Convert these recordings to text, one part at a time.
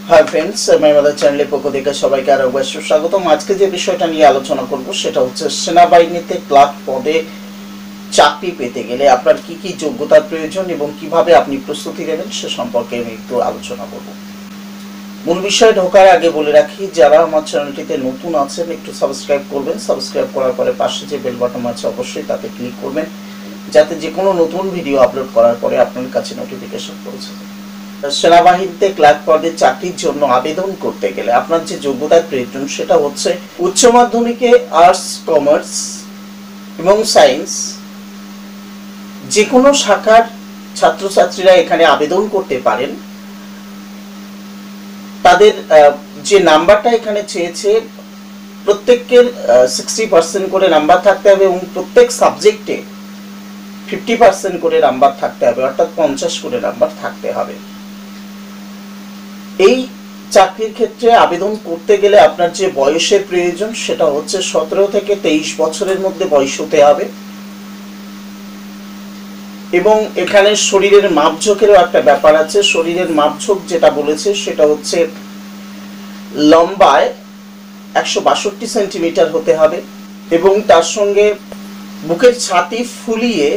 Hi friends, मैं আমাদের চ্যানেলের পক্ষ থেকে সবাইকে আরো একবার স্বাগতম। আজকে যে বিষয়টা নিয়ে আলোচনা করব সেটা হচ্ছে সেনাবাহিনীতে ক্লার্ক পদে চাকরি পেতে গেলে আপনার কি কি যোগ্যতার প্রয়োজন এবং কিভাবে আপনি প্রস্তুতি নেবেন সে সম্পর্কে আমি একটু আলোচনা করব। মূল বিষয়ে ঢোকার আগে বলে রাখি, যারা আমার চ্যানেলটিতে নতুন আছেন একটু সাবস্ক্রাইব করবেন। সাবস্ক্রাইব করার পরে পাশে যে বেল বাটন আছে অবশ্যই তাতে ক্লিক করবেন, যাতে যে কোনো নতুন ভিডিও আপলোড করার পরে আপনার কাছে নোটিফিকেশন পৌঁছে যায়। সেনাবাহিনীতে ক্লার্ক পদে চাকরির জন্য আবেদন করতে গেলে আপনার যে যোগ্যতার প্রয়োজন সেটা হচ্ছে উচ্চ মাধ্যমিকে আর্টস, কমার্স এবং সায়েন্স যে কোনো শাখার ছাত্রছাত্রীরা এখানে আবেদন করতে পারেন। তাদের যে নাম্বারটা এখানে চেয়েছে প্রত্যেকের 60% করে নাম্বার থাকতে হবে এবং প্রত্যেক সাবজেক্টে 50% করে নাম্বার থাকতে হবে, অর্থাৎ 50 করে নাম্বার থাকতে হবে। এই চাকরির ক্ষেত্রে আবেদন করতে গেলে আপনার যে বয়সের প্রয়োজন সেটা হচ্ছে 17 থেকে 23 বছরের মধ্যে বয়স হতে হবে এবং এখানে শরীরের মাপঝোঁকেরও একটা ব্যাপার আছে। শরীরের মাপঝোঁক যেটা বলেছে সেটা হচ্ছে লম্বায় 162 সেন্টিমিটার হতে হবে এবং তার সঙ্গে বুকের ছাতি ফুলিয়ে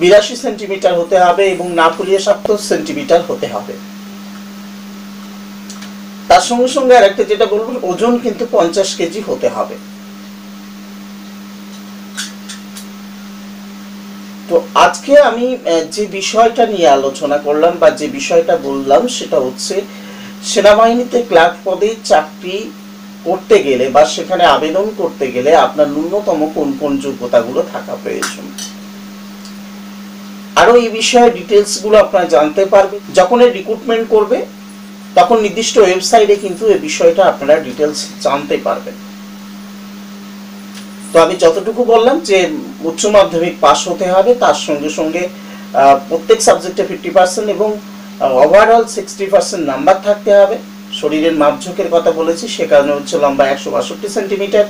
82 সেন্টিমিটার হতে হবে এবং না ফুলিয়ে 70 সেন্টিমিটার হতে হবে। তার সঙ্গে সঙ্গে আরেকটা যেটা বলবো, ওজন কিন্তু 50 কেজি হতে হবে। তো আজকে আমি যে বিষয়টা নিয়ে আলোচনা করলাম বা যে বিষয়টা বললাম সেটা হচ্ছে সেনাবাহিনীতে ক্লার্ক পদে চাকরি করতে গেলে বা সেখানে আবেদন করতে গেলে আপনার ন্যূনতম কোন কোন যোগ্যতাগুলো থাকা প্রয়োজন। আরো এই বিষয়ে ডিটেলস গুলো আপনারা জানতে পারবেন যখন রিক্রুটমেন্ট করবে, তখন নির্দিষ্ট ওয়েবসাইটে কিন্তু এই বিষয়টা আপনারা ডিটেলস জানতে পারবেন। তো আমি যতটুকু বললাম যে উচ্চ মাধ্যমিক পাস হতে হবে, তার সঙ্গে সঙ্গে প্রত্যেক সাবজেক্টে 50% এবং ওভারঅল 60% নাম্বার থাকতে হবে। শরীরের মাপঝোঁকের কথা বলেছি, সে কারণে হচ্ছে লম্বা 162 সেন্টিমিটার,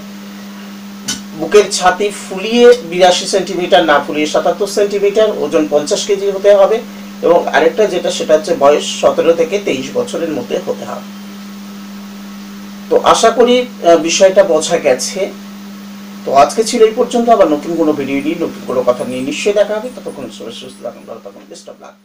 বুকের ছাতি ফুলিয়ে 82 সেন্টিমিটার, না ফুলিয়ে 77 সেন্টিমিটার, ওজন 50 কেজি হতে হবে এবং আরেকটা যেটা সেটা হচ্ছে বয়স 17 থেকে 23 বছরের মধ্যে হতে হবে। তো আশা করি বিষয়টা বোঝা গেছে। তো আজকে ছিল এই পর্যন্ত, আবার নতুন কোনো ভিডিও নিয়ে নতুন কোনো কথা নিয়ে নিশ্চয়ই দেখা হবে। ততক্ষণ সুস্থ থাকুন, ভালো থাকুন, বেস্ট অফ লাক।